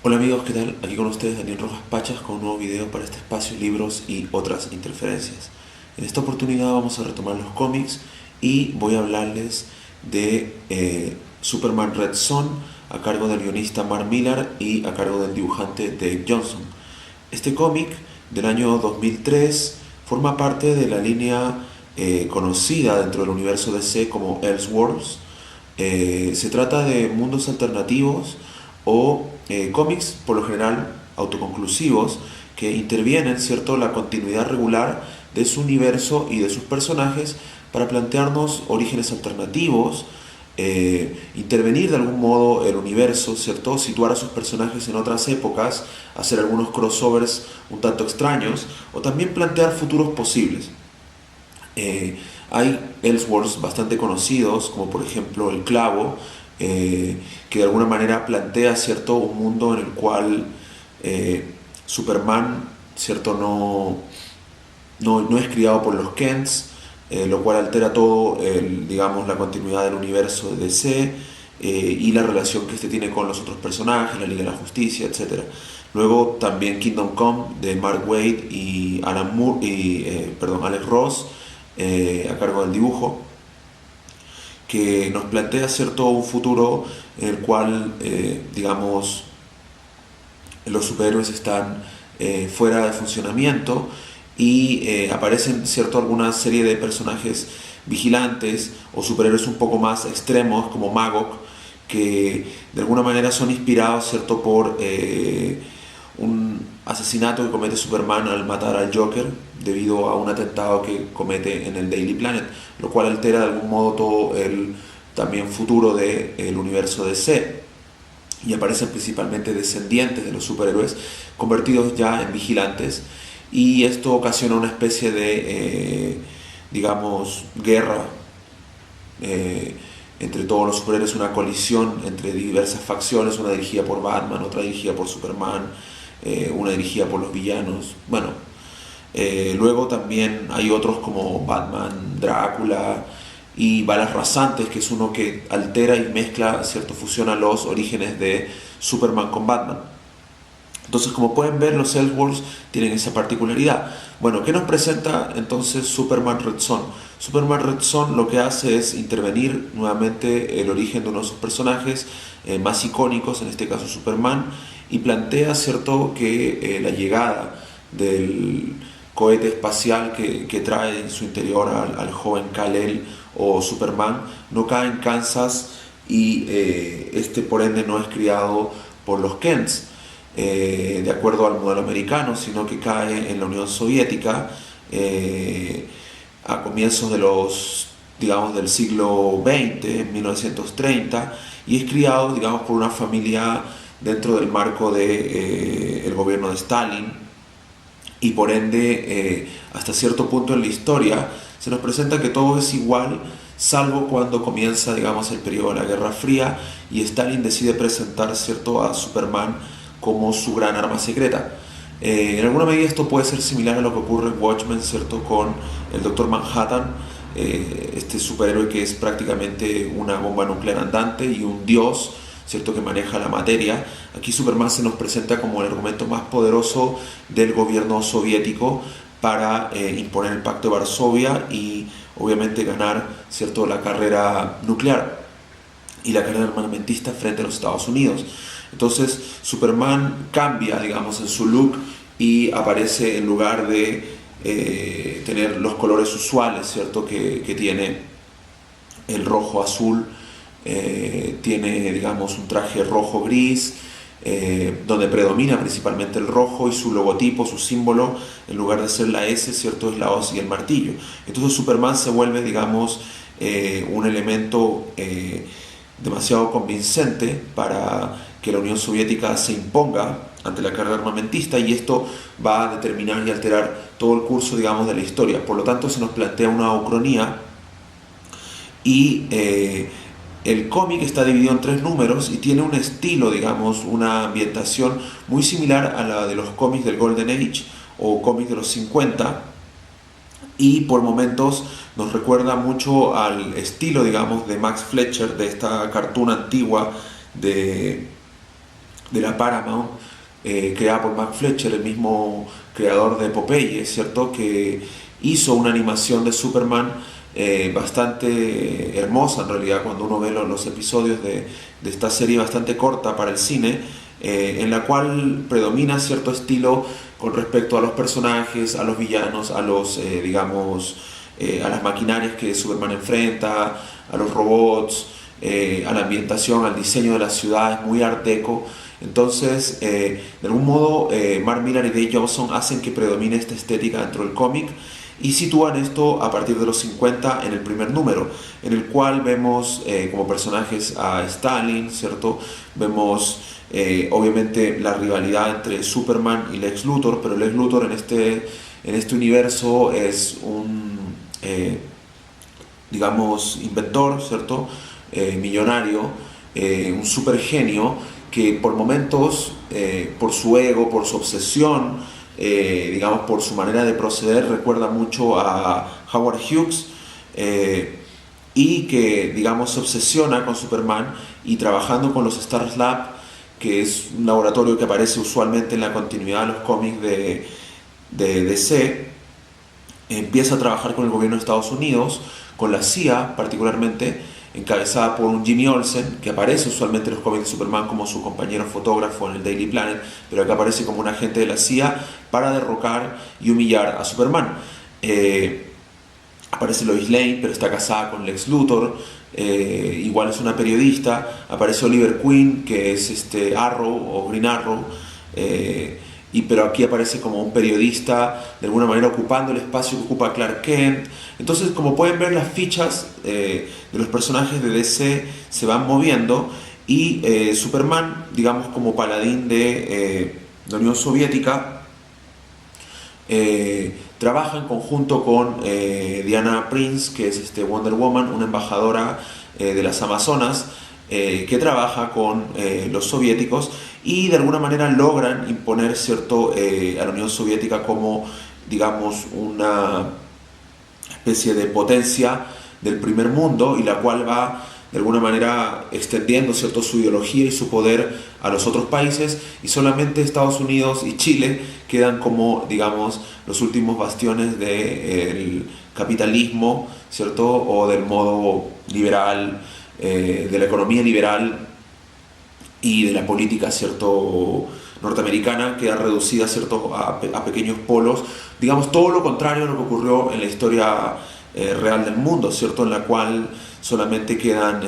Hola amigos, ¿qué tal? Aquí con ustedes Daniel Rojas Pachas con un nuevo video para este espacio, libros y otras interferencias. En esta oportunidad vamos a retomar los cómics y voy a hablarles de Superman Red Son a cargo del guionista Mark Millar y a cargo del dibujante Dave Johnson. Este cómic del año 2003 forma parte de la línea conocida dentro del universo DC como Elseworlds. Se trata de mundos alternativos o cómics por lo general autoconclusivos que intervienen, ¿cierto?, la continuidad regular de su universo y de sus personajes para plantearnos orígenes alternativos, intervenir de algún modo el universo, ¿cierto?, situar a sus personajes en otras épocas, hacer algunos crossovers un tanto extraños o también plantear futuros posibles. Hay Elseworlds bastante conocidos, como por ejemplo El Clavo, que de alguna manera plantea, ¿cierto?, un mundo en el cual Superman, ¿cierto?, no es criado por los Kents, lo cual altera todo, digamos, la continuidad del universo de DC y la relación que este tiene con los otros personajes, la Liga de la Justicia, etc. Luego también Kingdom Come de Mark Waid y Alex Ross, a cargo del dibujo, que nos plantea, ¿cierto?, un futuro en el cual, digamos, los superhéroes están fuera de funcionamiento y aparecen, ¿cierto?, alguna serie de personajes vigilantes o superhéroes un poco más extremos como Magog, que de alguna manera son inspirados, ¿cierto?, por un asesinato que comete Superman al matar al Joker debido a un atentado que comete en el Daily Planet, lo cual altera de algún modo todo el también futuro del universo DC, y aparecen principalmente descendientes de los superhéroes convertidos ya en vigilantes, y esto ocasiona una especie de digamos, guerra entre todos los superhéroes, una colisión entre diversas facciones, una dirigida por Batman, otra dirigida por Superman, una dirigida por los villanos. Bueno, luego también hay otros como Batman, Drácula y Balas Rasantes, que es uno que altera y mezcla, ¿cierto?, fusiona los orígenes de Superman con Batman. Entonces, como pueden ver, los Elseworlds tienen esa particularidad. Bueno, ¿qué nos presenta entonces Superman Red Son? Superman Red Son lo que hace es intervenir nuevamente el origen de uno de sus personajes más icónicos, en este caso Superman, y plantea, ¿cierto?, que la llegada del cohete espacial que trae en su interior al joven Kal-El o Superman no cae en Kansas y este por ende no es criado por los Kents, de acuerdo al modelo americano, sino que cae en la Unión Soviética a comienzos de digamos, del siglo XX, en 1930, y es criado, digamos, por una familia dentro del marco de el gobierno de Stalin, y por ende hasta cierto punto en la historia se nos presenta que todo es igual, salvo cuando comienza, digamos, el periodo de la Guerra Fría y Stalin decide presentar, ¿cierto?, a Superman como su gran arma secreta. En alguna medida esto puede ser similar a lo que ocurre en Watchmen, ¿cierto?, con el Doctor Manhattan, este superhéroe que es prácticamente una bomba nuclear andante y un dios, ¿cierto?, que maneja la materia. Aquí Superman se nos presenta como el argumento más poderoso del gobierno soviético para imponer el Pacto de Varsovia y obviamente ganar, ¿cierto?, la carrera nuclear y la carrera armamentista frente a los Estados Unidos. Entonces Superman cambia, digamos, en su look y aparece, en lugar de tener los colores usuales, ¿cierto?, que tiene el rojo azul, tiene, digamos, un traje rojo-gris, donde predomina principalmente el rojo, y su logotipo, su símbolo, en lugar de ser la S, ¿cierto?, es la hoz y el martillo. Entonces Superman se vuelve, digamos, un elemento demasiado convincente para que la Unión Soviética se imponga ante la carrera armamentista, y esto va a determinar y alterar todo el curso, digamos, de la historia. Por lo tanto, se nos plantea una ucronía, y el cómic está dividido en 3 números y tiene un estilo, digamos, una ambientación muy similar a la de los cómics del Golden Age o cómics de los 50, y por momentos nos recuerda mucho al estilo, digamos, de Max Fletcher, de esta cartoon antigua de de la Paramount, creada por Mark Fletcher, el mismo creador de Popeye, ¿cierto? Que hizo una animación de Superman bastante hermosa en realidad, cuando uno ve los episodios de esta serie bastante corta para el cine, en la cual predomina cierto estilo con respecto a los personajes, a los villanos, a los, a las maquinarias que Superman enfrenta, a los robots, a la ambientación, al diseño de las ciudades, muy art deco. Entonces, de algún modo, Mark Millar y Dave Johnson hacen que predomine esta estética dentro del cómic y sitúan esto a partir de los 50 en el primer número, en el cual vemos como personajes a Stalin, ¿cierto? Vemos obviamente la rivalidad entre Superman y Lex Luthor, pero Lex Luthor en este universo es un, inventor, ¿cierto? Millonario, un super genio que por momentos, por su ego, por su obsesión, por su manera de proceder, recuerda mucho a Howard Hughes, y que, se obsesiona con Superman y trabajando con los Stars Lab, que es un laboratorio que aparece usualmente en la continuidad de los cómics de DC, empieza a trabajar con el gobierno de Estados Unidos, con la CIA particularmente, encabezada por un Jimmy Olsen, que aparece usualmente en los cómics de Superman como su compañero fotógrafo en el Daily Planet, pero que aparece como un agente de la CIA para derrocar y humillar a Superman. Aparece Lois Lane, pero está casada con Lex Luthor, igual es una periodista. Aparece Oliver Queen, que es Arrow o Green Arrow, pero aquí aparece como un periodista, de alguna manera ocupando el espacio que ocupa Clark Kent. Entonces, como pueden ver, las fichas de los personajes de DC se van moviendo y Superman, como paladín de la Unión Soviética, trabaja en conjunto con Diana Prince, que es Wonder Woman, una embajadora de las Amazonas, que trabaja con los soviéticos y de alguna manera logran imponer a la Unión Soviética como una especie de potencia del primer mundo, y la cual va de alguna manera extendiendo su ideología y su poder a los otros países, y solamente Estados Unidos y Chile quedan como los últimos bastiones del capitalismo, ¿cierto? O del modo liberal, de la economía liberal y de la política, norteamericana, queda reducida, a pequeños polos, todo lo contrario a lo que ocurrió en la historia real del mundo, en la cual solamente quedan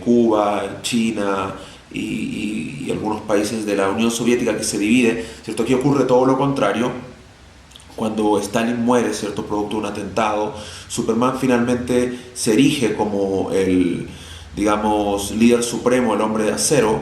Cuba, China y algunos países de la Unión Soviética que se divide, Aquí ocurre todo lo contrario. Cuando Stalin muere, producto de un atentado, Superman finalmente se erige como el, líder supremo, el hombre de acero,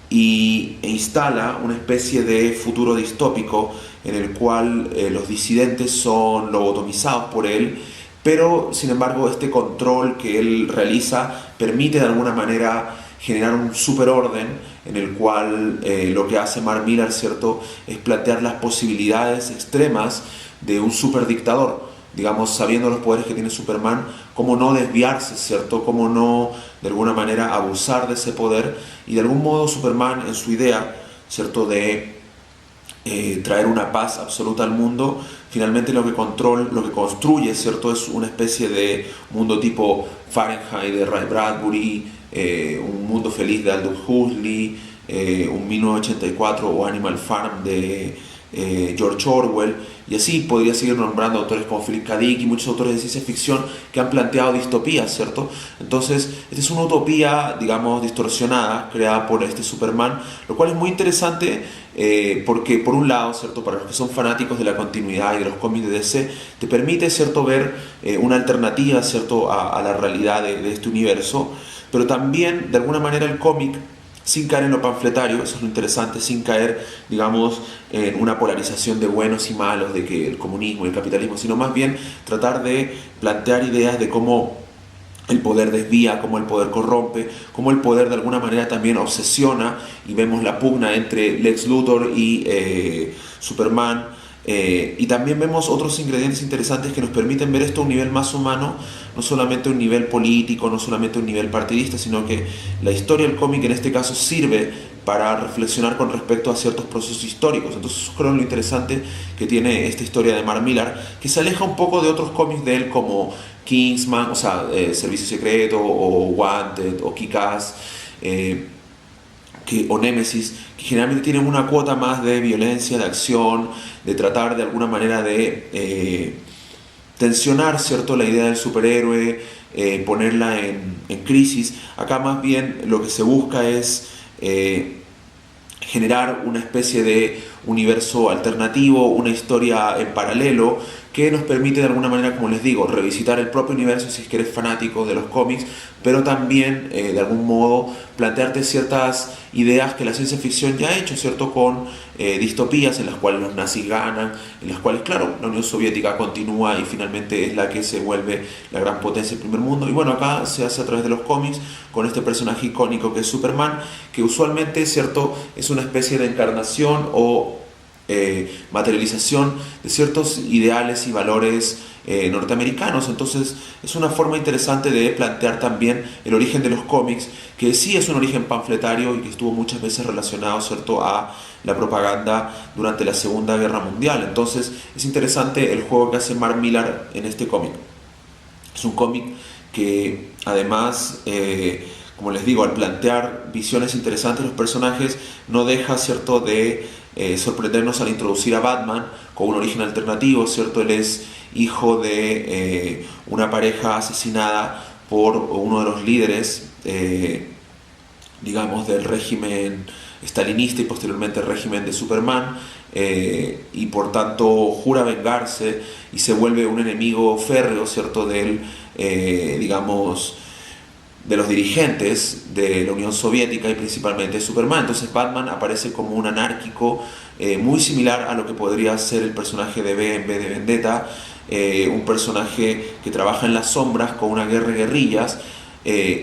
e instala una especie de futuro distópico en el cual los disidentes son lobotomizados por él, pero sin embargo este control que él realiza permite de alguna manera generar un superorden en el cual lo que hace Mark Millar, es plantear las posibilidades extremas de un superdictador, sabiendo los poderes que tiene Superman, cómo no desviarse, cómo no de alguna manera abusar de ese poder, y de algún modo Superman, en su idea, de traer una paz absoluta al mundo, finalmente lo que construye, es una especie de mundo tipo Fahrenheit de Ray Bradbury, un mundo feliz de Aldous Huxley, un 1984 o Animal Farm de George Orwell, y así podría seguir nombrando autores como Philip K. Dick y muchos autores de ciencia ficción que han planteado distopías, Entonces, esta es una utopía, distorsionada, creada por este Superman, lo cual es muy interesante porque, por un lado, para los que son fanáticos de la continuidad y de los cómics de DC, te permite, ver una alternativa, a la realidad de este universo, pero también, de alguna manera, el cómic, sin caer en lo panfletario, eso es lo interesante, sin caer, en una polarización de buenos y malos, de que el comunismo y el capitalismo, sino más bien tratar de plantear ideas de cómo el poder desvía, cómo el poder corrompe, cómo el poder de alguna manera también obsesiona, y vemos la pugna entre Lex Luthor y Superman. Y también vemos otros ingredientes interesantes que nos permiten ver esto a un nivel más humano, no solamente a un nivel político, no solamente a un nivel partidista, sino que la historia del cómic en este caso sirve para reflexionar con respecto a ciertos procesos históricos. Entonces eso creo lo interesante que tiene esta historia de Mark Millar, que se aleja un poco de otros cómics de él como Kingsman, o sea, Servicio Secreto, o Wanted, o Kick-Ass, o Nemesis, que generalmente tienen una cuota más de violencia, de acción, de tratar de alguna manera de tensionar, ¿cierto?, la idea del superhéroe, ponerla en crisis. Acá más bien lo que se busca es generar una especie de universo alternativo, una historia en paralelo que nos permite de alguna manera, como les digo, revisitar el propio universo si es que eres fanático de los cómics, pero también de algún modo plantearte ciertas ideas que la ciencia ficción ya ha hecho, ¿cierto?, con distopías en las cuales los nazis ganan, en las cuales, claro, la Unión Soviética continúa y finalmente es la que se vuelve la gran potencia del primer mundo. Y bueno, acá se hace a través de los cómics con este personaje icónico que es Superman, que usualmente, ¿cierto?, es una especie de encarnación o materialización de ciertos ideales y valores norteamericanos. Entonces es una forma interesante de plantear también el origen de los cómics, que sí es un origen panfletario y que estuvo muchas veces relacionado, ¿cierto?, a la propaganda durante la Segunda Guerra Mundial. Entonces es interesante el juego que hace Mark Millar en este cómic. Es un cómic que además, como les digo, al plantear visiones interesantes de los personajes, no deja, ¿cierto?, de sorprendernos al introducir a Batman con un origen alternativo, ¿cierto? Él es hijo de una pareja asesinada por uno de los líderes, digamos, del régimen stalinista y posteriormente el régimen de Superman, y por tanto jura vengarse y se vuelve un enemigo férreo, ¿cierto?, del, digamos, de los dirigentes de la Unión Soviética y principalmente de Superman. Entonces Batman aparece como un anárquico muy similar a lo que podría ser el personaje de V en V de Vendetta, un personaje que trabaja en las sombras con una guerra de guerrillas,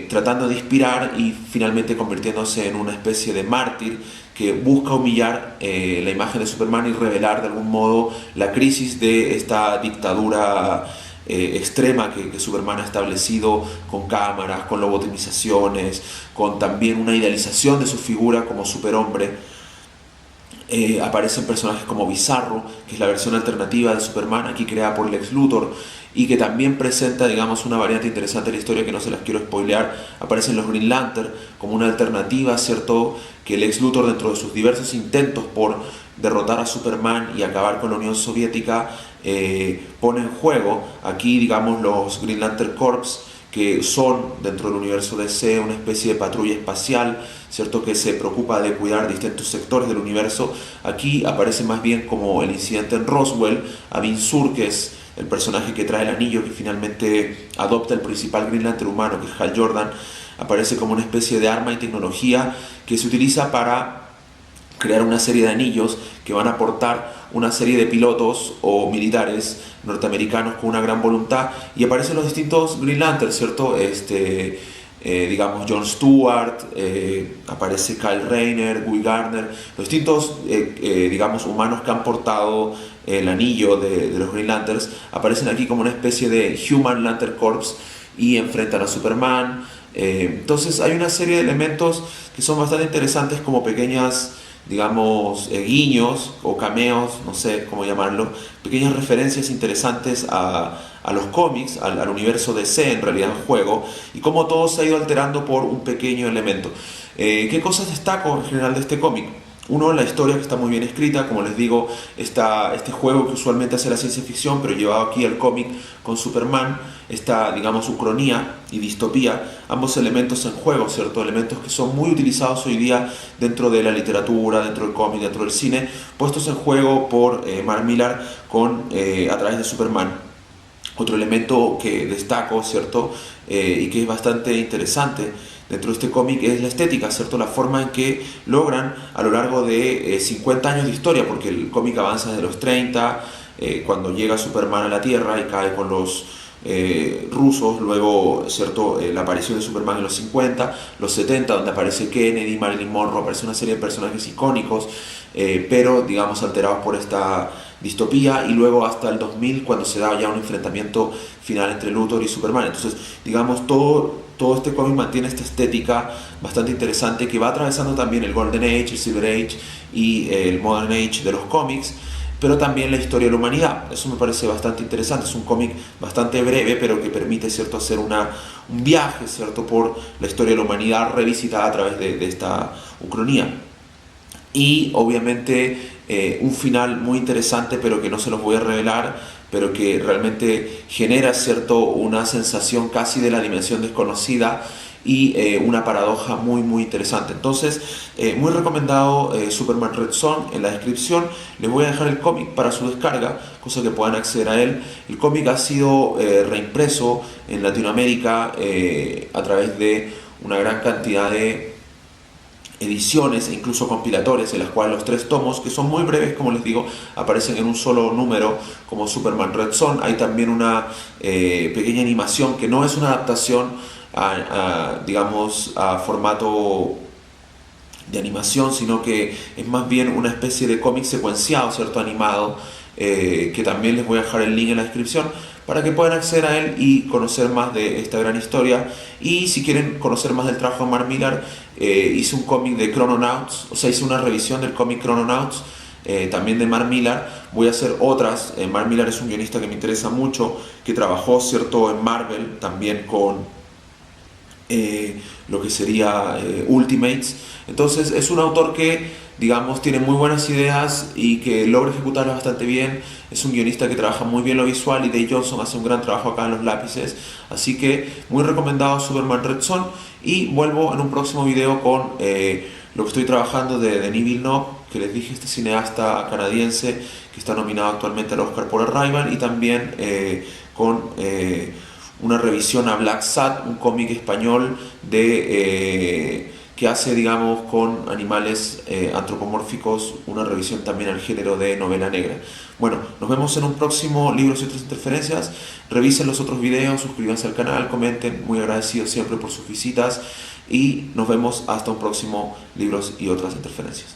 tratando de inspirar y finalmente convirtiéndose en una especie de mártir que busca humillar la imagen de Superman y revelar de algún modo la crisis de esta dictadura extrema que Superman ha establecido, con cámaras, con lobotomizaciones, con también una idealización de su figura como superhombre. Aparecen personajes como Bizarro, que es la versión alternativa de Superman, aquí creada por Lex Luthor, y que también presenta, digamos, una variante interesante de la historia que no se las quiero spoilear. Aparecen los Green Lantern como una alternativa, ¿cierto?, que Lex Luthor, dentro de sus diversos intentos por derrotar a Superman y acabar con la Unión Soviética, pone en juego. Aquí, digamos, los Green Lantern Corps, que son dentro del universo DC una especie de patrulla espacial, ¿cierto?, que se preocupa de cuidar distintos sectores del universo. Aquí aparece más bien como el incidente en Roswell, Abin Sur, que es el personaje que trae el anillo, que finalmente adopta el principal Green Lantern humano, que es Hal Jordan. Aparece como una especie de arma y tecnología que se utiliza para crear una serie de anillos que van a aportar una serie de pilotos o militares norteamericanos con una gran voluntad, y aparecen los distintos Green Lantern, ¿cierto? Digamos, John Stewart, aparece Kyle Rayner, Guy Gardner, los distintos, digamos, humanos que han portado el anillo de los Green Lanterns, aparecen aquí como una especie de Human Lantern Corps y enfrentan a Superman. Entonces hay una serie de elementos que son bastante interesantes, como pequeñas, digamos, guiños o cameos, no sé cómo llamarlo, pequeñas referencias interesantes a los cómics, al universo DC en realidad en juego, y cómo todo se ha ido alterando por un pequeño elemento. ¿Qué cosas destaco en general de este cómic? Uno, la historia, que está muy bien escrita. Como les digo, está este juego que usualmente hace la ciencia ficción, pero llevado aquí al cómic con Superman, esta, digamos, ucronía y distopía, ambos elementos en juego, ¿cierto? Elementos que son muy utilizados hoy día dentro de la literatura, dentro del cómic, dentro del cine, puestos en juego por Mark Millar a través de Superman. Otro elemento que destaco, ¿cierto?, y que es bastante interesante dentro de este cómic es la estética, ¿cierto? La forma en que logran a lo largo de 50 años de historia, porque el cómic avanza desde los 30, cuando llega Superman a la Tierra y cae con los rusos, luego, ¿cierto?, la aparición de Superman en los 50, los 70, donde aparece Kennedy, Marilyn Monroe, aparece una serie de personajes icónicos, pero, digamos, alterados por esta distopía, y luego hasta el 2000, cuando se da ya un enfrentamiento final entre Luthor y Superman. Entonces, digamos, todo todo este cómic mantiene esta estética bastante interesante que va atravesando también el Golden Age, el Silver Age y el Modern Age de los cómics, pero también la historia de la humanidad. Eso me parece bastante interesante. Es un cómic bastante breve, pero que permite, ¿cierto?, hacer un viaje, ¿cierto?, por la historia de la humanidad revisitada a través de esta ucronía. Y obviamente un final muy interesante, pero que no se los voy a revelar, pero que realmente genera, ¿cierto?, una sensación casi de la dimensión desconocida y una paradoja muy interesante. Entonces, muy recomendado Superman Red Son. En la descripción les voy a dejar el cómic para su descarga, cosa que puedan acceder a él. El cómic ha sido reimpreso en Latinoamérica a través de una gran cantidad de ediciones e incluso compilatorias, en las cuales los 3 tomos, que son muy breves, como les digo, aparecen en un solo número como Superman Red Son. Hay también una pequeña animación que no es una adaptación digamos, a formato de animación, sino que es más bien una especie de cómic secuenciado, ¿cierto?, animado, que también les voy a dejar el link en la descripción para que puedan acceder a él y conocer más de esta gran historia. Y si quieren conocer más del trabajo de Mark Millar, hice un cómic de Chrononauts, o sea, hice una revisión del cómic Chrononauts, también de Mark Millar. Voy a hacer otras. Mark Millar es un guionista que me interesa mucho, que trabajó, ¿cierto?, en Marvel, también con lo que sería Ultimates. Entonces es un autor que, digamos, tiene muy buenas ideas y que logra ejecutarlas bastante bien. Es un guionista que trabaja muy bien lo visual, y Dave Johnson hace un gran trabajo acá en los lápices. Así que muy recomendado Superman Red Son. Y vuelvo en un próximo video con lo que estoy trabajando de Denis Villeneuve, que les dije, este cineasta canadiense que está nominado actualmente al Oscar por Arrival, y también con una revisión a Black Sat, un cómic español que hace, digamos, con animales antropomórficos, una revisión también al género de novela negra. Bueno, nos vemos en un próximo Libros y otras interferencias. Revisen los otros videos, suscríbanse al canal, comenten, muy agradecidos siempre por sus visitas, y nos vemos hasta un próximo Libros y otras interferencias.